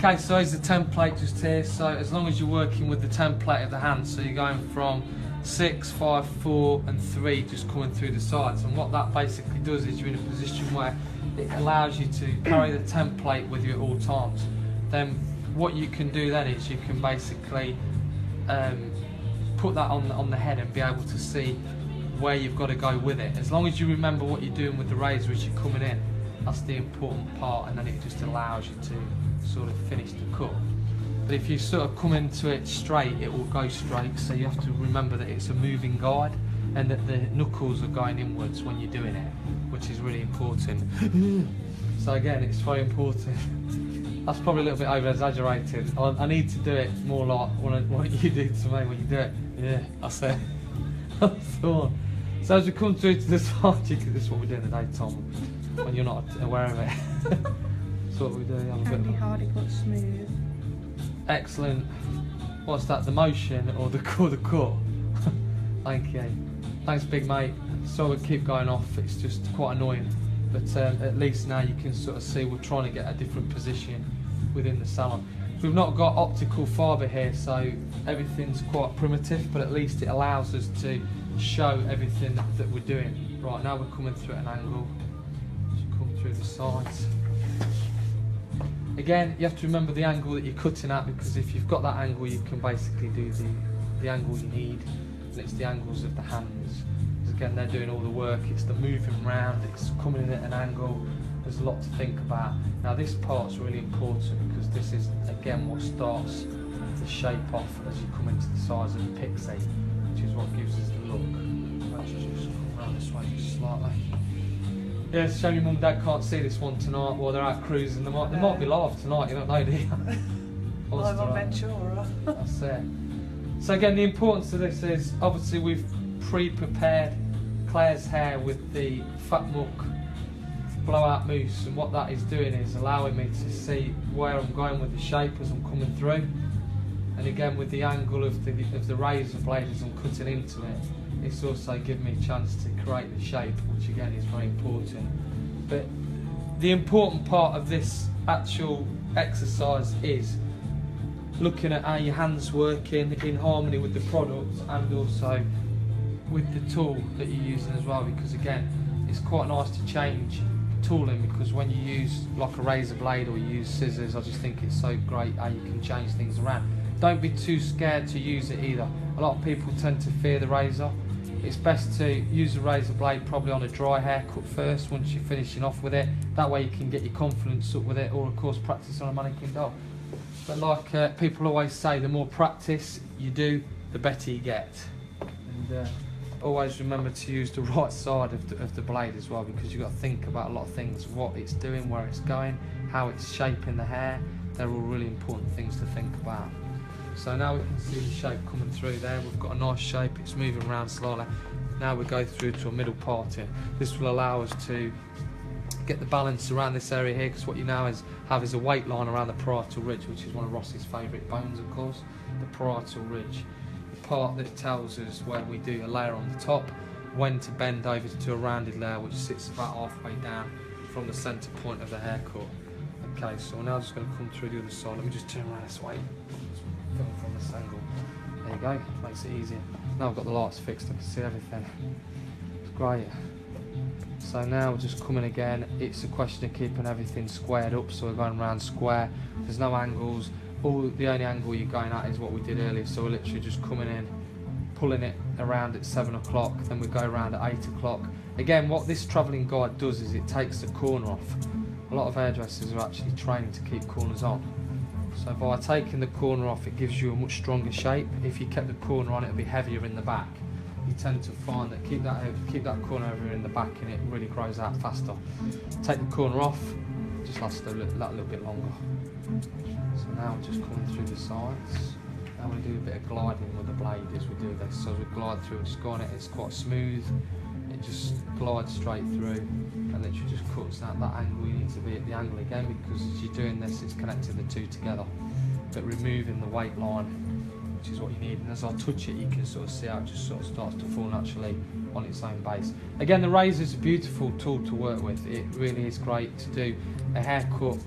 Okay, so here's the template just here. So as long as you're working with the template of the hand, so you're going from 6, 5, 4 and 3 just coming through the sides, and what that basically does is you're in a position where it allows you to carry the template with you at all times. Then what you can do then is you can basically put that on the head and be able to see where you've got to go with it. As long as you remember what you're doing with the razor as you're coming in, that's the important part, and then it just allows you to sort of finish the cut. But if you sort of come into it straight, it will go straight, so you have to remember that it's a moving guide and that the knuckles are going inwards when you're doing it, which is really important. So again, it's very important. That's probably a little bit over exaggerated. I need to do it more like what you do to me when you do it. Yeah, that's it. That's the one. So as we come through to this part, this is what we do in the daytime when you're not aware of it. That's what we do. Handy, hardy, but smooth. Excellent. What's that? The motion or the cut? Thank you. Thanks, big mate. So we keep going off. It's just quite annoying, but at least now you can sort of see we're trying to get a different position within the salon. We've not got optical fibre here, so everything's quite primitive, but at least it allows us to show everything that we're doing. Right, now we're coming through at an angle. Just come through the sides. Again, you have to remember the angle that you're cutting at, because if you've got that angle, you can basically do the angle you need, and it's the angles of the hands. Because again, they're doing all the work. It's the moving round, it's coming in at an angle. There's a lot to think about. Now this part's really important because this is again what starts the shape off as you come into the size of the pixie, which is what gives us the look. Let's just come around this way just slightly. Yeah, it's a shame your mum and dad can't see this one tonight while they're out cruising. They might be live tonight, you don't know, do you? Live on Ventura. That's it. So again, the importance of this is obviously we've pre-prepared Claire's hair with the fat muck blowout mousse, and what that is doing is allowing me to see where I'm going with the shape as I'm coming through, and again with the angle of the razor blade as I'm cutting into it, it's also giving me a chance to create the shape, which again is very important. But the important part of this actual exercise is looking at how your hands working in harmony with the product and also with the tool that you're using as well, because again it's quite nice to change tooling, because when you use like a razor blade or you use scissors, I just think it's so great how you can change things around. Don't be too scared to use it either. A lot of people tend to fear the razor. It's best to use a razor blade probably on a dry haircut first once you're finishing off with it. That way you can get your confidence up with it, or of course practice on a mannequin doll. But like people always say, the more practice you do, the better you get. And always remember to use the right side of the blade as well, because you've got to think about a lot of things, what it's doing, where it's going, how it's shaping the hair. They're all really important things to think about. So now we can see the shape coming through there. We've got a nice shape, it's moving around slowly. Now we go through to a middle part here. This will allow us to get the balance around this area here, because what you now have is a weight line around the parietal ridge, which is one of Ross's favourite bones, of course, the parietal ridge. The part that tells us when we do a layer on the top, when to bend over to a rounded layer, which sits about halfway down from the centre point of the haircut. Okay, so we're now just going to come through the other side. Let me just turn around this way. Film from this angle. There you go, makes it easier. Now I've got the lights fixed, I can see everything. It's great. So now we're just coming again. It's a question of keeping everything squared up, so we're going around square. There's no angles. The only angle you're going at is what we did earlier, so we're literally just coming in, pulling it around at 7 o'clock, then we go around at 8 o'clock. Again, what this travelling guide does is it takes the corner off. A lot of hairdressers are actually trained to keep corners on. So by taking the corner off, it gives you a much stronger shape. If you kept the corner on, it would be heavier in the back. You tend to find that keep that corner heavier in the back and it really grows out faster. Take the corner off, just lasts that little bit longer. So now we're just coming through the sides. Now we do a bit of gliding with the blade as we do this. So as we glide through, just go on it, it's quite smooth. It just glides straight through and literally just cuts out that angle. You need to be at the angle again, because as you're doing this, it's connecting the two together. But removing the weight line, which is what you need. And as I touch it, you can sort of see how it just sort of starts to fall naturally on its own base. Again, the razor is a beautiful tool to work with. It really is great to do a haircut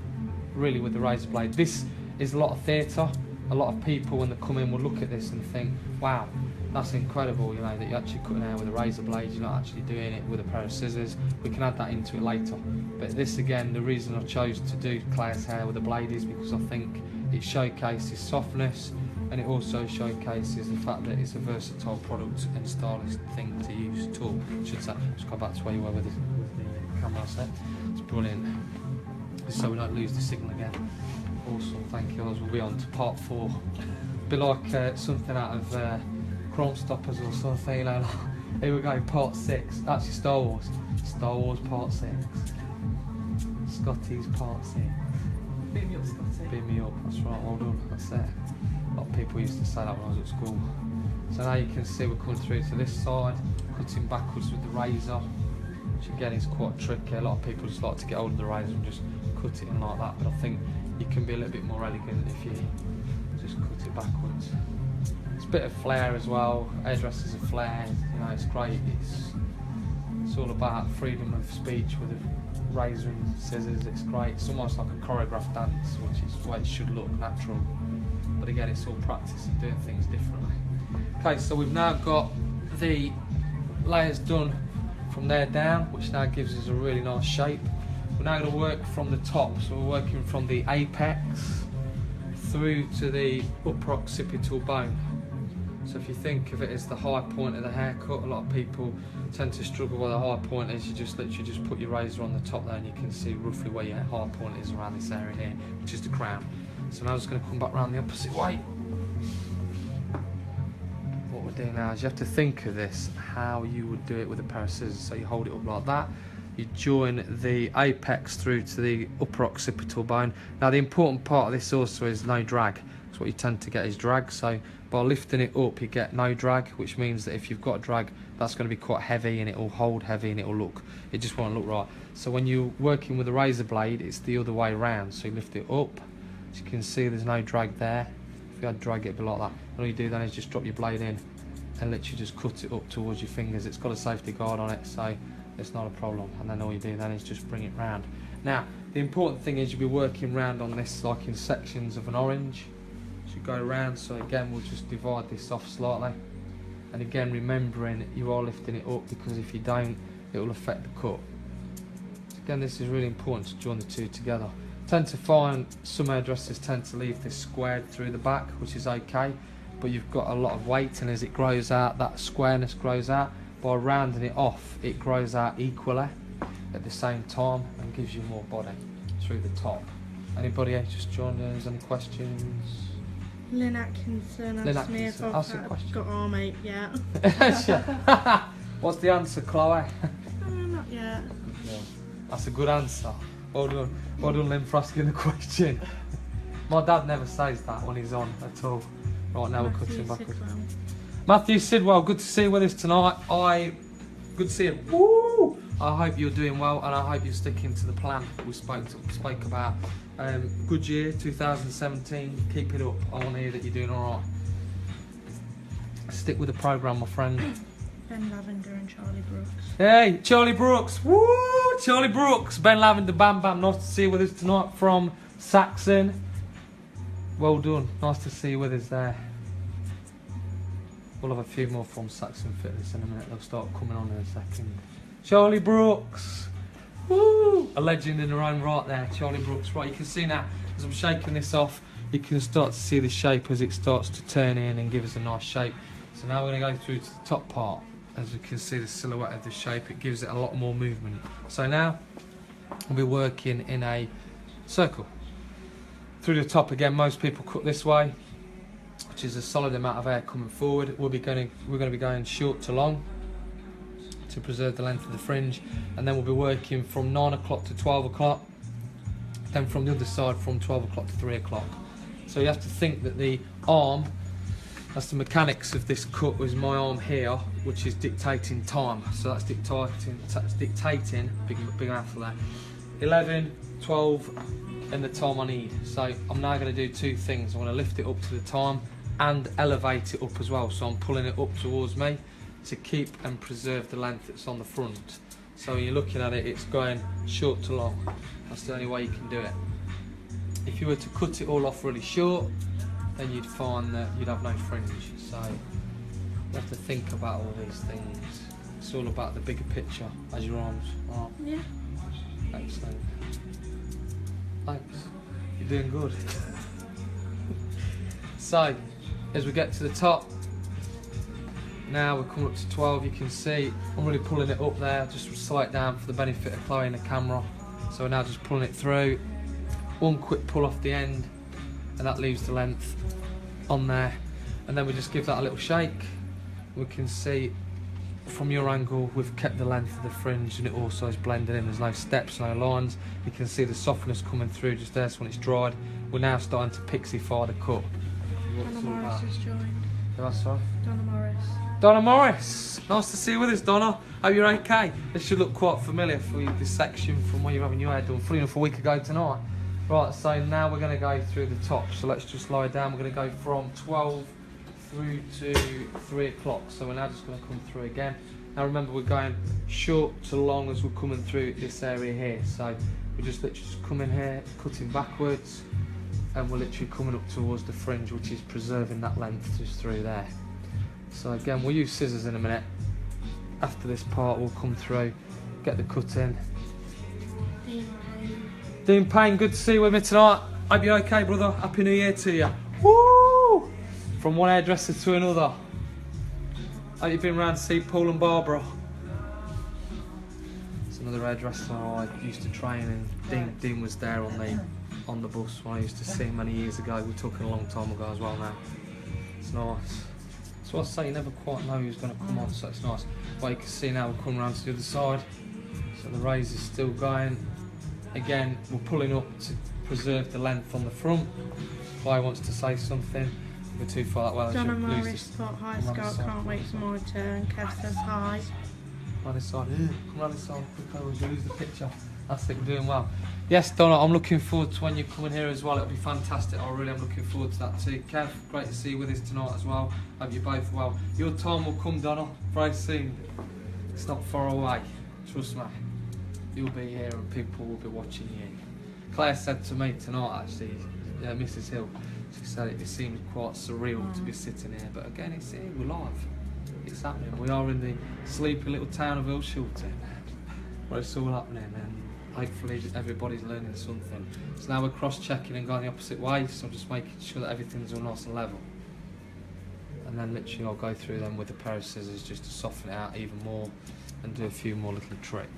really with the razor blade. This is a lot of theatre. A lot of people when they come in will look at this and think, wow, that's incredible, you know, that you're actually cutting hair with a razor blade, you're not actually doing it with a pair of scissors. We can add that into it later. But this again, the reason I chose to do Claire's hair with a blade is because I think it showcases softness, and it also showcases the fact that it's a versatile product and stylish thing to use, tool, I should say. Just go back to where you were with the camera set. It's brilliant. Just so we don't lose the signal again. Awesome, thank you. We'll be on to part 4. Be like something out of Crime Stoppers or something, you know. Here we go, part 6. Actually, Star Wars. Star Wars part 6. Scotty's part 6. Beam me up, Scotty. Beam me up, that's right, well done, that's it. A lot of people used to say that when I was at school. So now you can see we're coming through to this side, cutting backwards with the razor, which again is quite tricky. A lot of people just like to get hold of the razor and just cut it in like that, but I think you can be a little bit more elegant if you just cut it backwards. It's a bit of flair as well. Hairdressers are flair, you know, it's great. It's all about freedom of speech with a razor and scissors. It's great. It's almost like a choreographed dance, which is the way it should look, natural. But again, it's all practice and doing things differently. Okay, so we've now got the layers done from there down, which now gives us a really nice shape. We're now going to work from the top, so we're working from the apex through to the upper occipital bone. So if you think of it as the high point of the haircut, a lot of people tend to struggle with the high point is you just literally just put your razor on the top there and you can see roughly where your high point is around this area here, which is the crown. So now I'm just going to come back around the opposite way. What we're doing now is you have to think of this how you would do it with a pair of scissors. So you hold it up like that. You join the apex through to the upper occipital bone. Now the important part of this also is no drag. So what you tend to get is drag. So by lifting it up you get no drag, which means that if you've got a drag that's going to be quite heavy and it will hold heavy and it just won't look right. So when you're working with a razor blade it's the other way around. So you lift it up. As you can see there's no drag there. If you had drag it'd be like that. And all you do then is just drop your blade in and literally just cut it up towards your fingers. It's got a safety guard on it, so it's not a problem. And then all you do then is just bring it round. Now the important thing is you'll be working round on this like in sections of an orange. So you go around, so again we'll just divide this off slightly. And again remembering you are lifting it up, because if you don't it will affect the cut. So again this is really important to join the two together. Tend to find some hairdressers tend to leave this squared through the back, which is okay, but you've got a lot of weight and as it grows out that squareness grows out. By rounding it off it grows out equally at the same time and gives you more body through the top. Anybody else just joined us? Any questions? Lynn Atkinson asked me if I've got arm ache yet. What's the answer, Chloe? Not yet. Yeah. That's a good answer. Well done Lynn for asking the question. My dad never says that when he's on at all. Right now we're cutting backwards. Matthew Sidwell, good to see you with us tonight. Good to see you. Woo! I hope you're doing well and I hope you're sticking to the plan we spoke about. Good year, 2017. Keep it up. I want to hear that you're doing all right. Stick with the programme, my friend. Ben Lavender and Charlie Brooks. Hey, Charlie Brooks. Woo! Charlie Brooks. Ben Lavender, Bam Bam. Nice to see you with us tonight from Saxon. Well done. Nice to see you with us there. We'll have a few more from Saxon Fitness in a minute. They'll start coming on in a second. Charlie Brooks. Woo! A legend in her own right there, Charlie Brooks. Right, you can see now, as I'm shaking this off, you can start to see the shape as it starts to turn in and give us a nice shape. So now we're going to go through to the top part. As you can see the silhouette of the shape, it gives it a lot more movement. So now, we'll be working in a circle. Through the top again, most people cut this way, which is a solid amount of hair coming forward. We're going to be going short to long to preserve the length of the fringe, and then we'll be working from 9 o'clock to 12 o'clock, then from the other side from 12 o'clock to 3 o'clock. So you have to think that the arm, that's the mechanics of this cut, is my arm here, which is dictating time. So that's dictating, big mouthful there, 11, 12, and the time I need. So I'm now going to do two things. I'm going to lift it up to the time and elevate it up as well. So I'm pulling it up towards me to keep and preserve the length that's on the front. So when you're looking at it, it's going short to long. That's the only way you can do it. If you were to cut it all off really short, then you'd find that you'd have no fringe. So you have to think about all these things. It's all about the bigger picture, as your arms are. Yeah. Excellent. Thanks. You're doing good. So, as we get to the top, now we're coming up to 12. You can see I'm really pulling it up there, just slow it down for the benefit of Chloe and the camera. So we're now just pulling it through. One quick pull off the end, and that leaves the length on there. And then we just give that a little shake. We can see from your angle we've kept the length of the fringe, and it also is blended in. There's no steps, no lines. You can see the softness coming through just there. So when it's dried, we're now starting to pixify the cut. Donna Morris has joined. That's right. Donna Morris. Donna Morris, nice to see you with us, Donna. Hope you're okay. This should look quite familiar for you, this section from where you're having your hair done. Funny enough, a week ago tonight. Right, so now we're going to go through the top. So let's just lie down. We're going to go from 12 through to 3 o'clock. So we're now just going to come through again. Now remember, we're going short to long as we're coming through this area here. So we're just literally just coming here, cutting backwards, and we're literally coming up towards the fringe, which is preserving that length just through there. So again, we'll use scissors in a minute. After this part, we'll come through, get the cut in. Dean Payne, good to see you with me tonight. Hope you're okay, brother. Happy New Year to you. Woo! From one hairdresser to another. Hope you've been round to see Paul and Barbara. It's another hairdresser I used to train, and Dean was there on the bus when I used to see him many years ago. We're talking a long time ago as well now. It's nice. So I say you never quite know who's going to come on, so it's nice. Well, you can see now we're coming around to the other side. So the razor's still going. Again, we're pulling up to preserve the length on the front. Chloe wants to say something. We're too far that way. Donna Morris thought, hi Scott, can't wait for my turn. Kev says hi. Round this side. Come round this side quickly, we'll lose the picture. That's it, we're doing well. Yes, Donna, I'm looking forward to when you're coming here as well. It'll be fantastic. I really am looking forward to that too. Kev, great to see you with us tonight as well. Hope you're both well. Your time will come, Donna, very soon. It's not far away, trust me. You'll be here and people will be watching you. Claire said to me tonight, actually, Mrs. Hill, she said it seemed quite surreal to be sitting here, but again, it's here, we're live. It's happening. We are in the sleepy little town of Ilshilton, where it's all happening, and hopefully everybody's learning something. So now we're cross-checking and going the opposite way, so I'm just making sure that everything's all nice and level. And then literally I'll go through them with a pair of scissors just to soften it out even more and do a few more little tricks.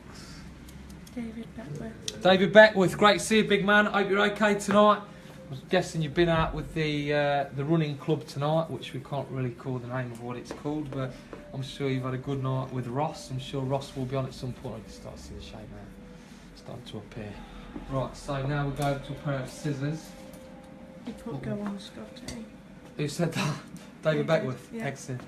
David Beckwith. David Beckwith, great to see you, big man. Hope you're okay tonight. I'm guessing you've been out with the running club tonight, which we can't really call the name of what it's called, but I'm sure you've had a good night with Ross. I'm sure Ross will be on at some point. I can start to see the shape now. Starting to appear. Right, so now we'll go to a pair of scissors. You put go on, Scotty. Who said that? David Beckwith. Yeah. Excellent.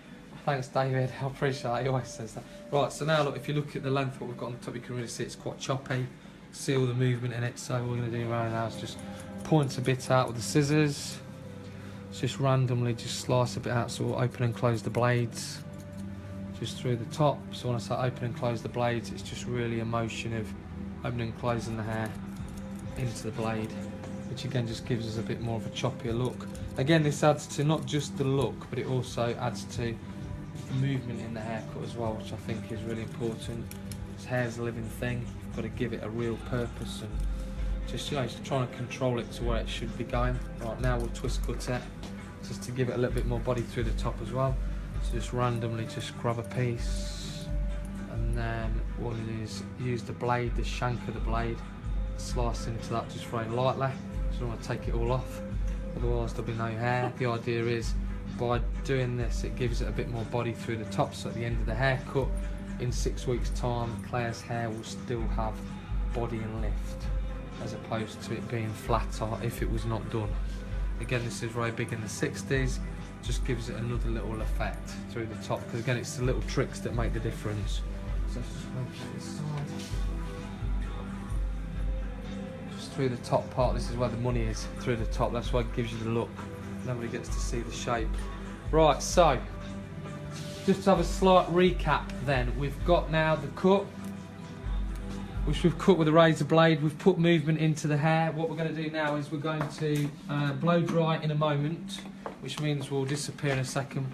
Thanks, David. I appreciate that. He always says that. Right, so now look, if you look at the length, what we've got on the top, you can really see it's quite choppy. See all the movement in it. So what we're going to do right now is just point a bit out with the scissors. Just randomly just slice a bit out, so we'll open and close the blades just through the top. So when I say open and close the blades, it's just really a motion of opening and closing the hair into the blade, which again just gives us a bit more of a choppier look. Again, this adds to not just the look, but it also adds to the movement in the haircut as well, which I think is really important. This hair's a living thing. You've got to give it a real purpose and just, just trying to control it to where it should be going. Right, now we'll twist cut it just to give it a little bit more body through the top as well. So just randomly just grab a piece, and then what it is, use the blade, the shank of the blade, slice into that just very lightly. So don't want to take it all off, otherwise there'll be no hair. The idea is by doing this, it gives it a bit more body through the top, so at the end of the haircut, in 6 weeks time, Claire's hair will still have body and lift, as opposed to it being flatter if it was not done. Again, this is very big in the 60s, just gives it another little effect through the top, because again, it's the little tricks that make the difference. So let's just make this side. Just through the top part, this is where the money is, through the top, that's why it gives you the look. Nobody gets to see the shape. Right, so, just to have a slight recap then, we've got now the cut, which we've cut with a razor blade. We've put movement into the hair. What we're going to do now is we're going to blow dry in a moment, which means we'll disappear in a second.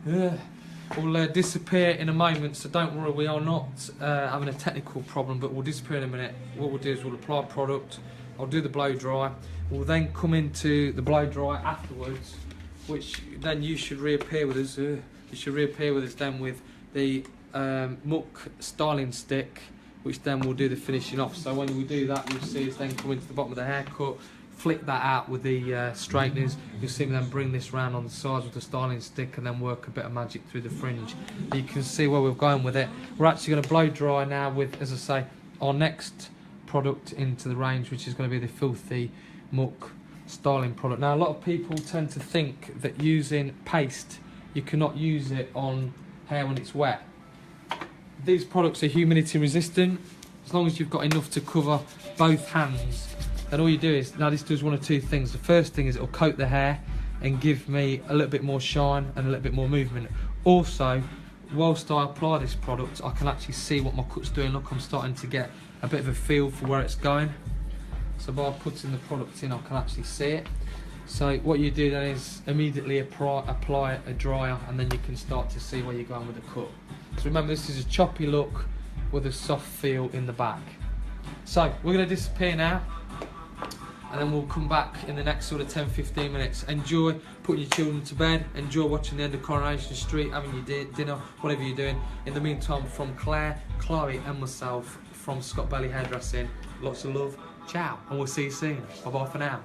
We'll disappear in a moment, so don't worry, we are not having a technical problem, but we'll disappear in a minute. What we'll do is we'll apply product, I'll do the blow dry, we'll then come into the blow dry afterwards, which then you should reappear with us. You should reappear with us then with the muck styling stick, which then we'll do the finishing off. So when we do that, you'll see us then come into the bottom of the haircut, flick that out with the straighteners. You'll see me then bring this round on the sides with the styling stick and then work a bit of magic through the fringe. You can see where we're going with it. We're actually going to blow dry now with, as I say, our next product into the range, which is going to be the Filthy Muck styling product. Now, a lot of people tend to think that using paste, you cannot use it on hair when it's wet. These products are humidity resistant. As long as you've got enough to cover both hands, then all you do is, now this does one of two things. The first thing is it'll coat the hair and give me a little bit more shine and a little bit more movement. Also, whilst I apply this product, I can actually see what my cut's doing. Look, I'm starting to get a bit of a feel for where it's going. So by putting the product in, I can actually see it. So what you do then is immediately apply a dryer, and then you can start to see where you're going with the cut. So remember, this is a choppy look with a soft feel in the back. So we're going to disappear now, and then we'll come back in the next sort of 10-15 minutes. Enjoy putting your children to bed, enjoy watching the end of Coronation Street, having your dinner, whatever you're doing. In the meantime, from Claire, Chloe and myself from Scott Belly Hairdressing, lots of love, ciao, and we'll see you soon. Bye bye for now.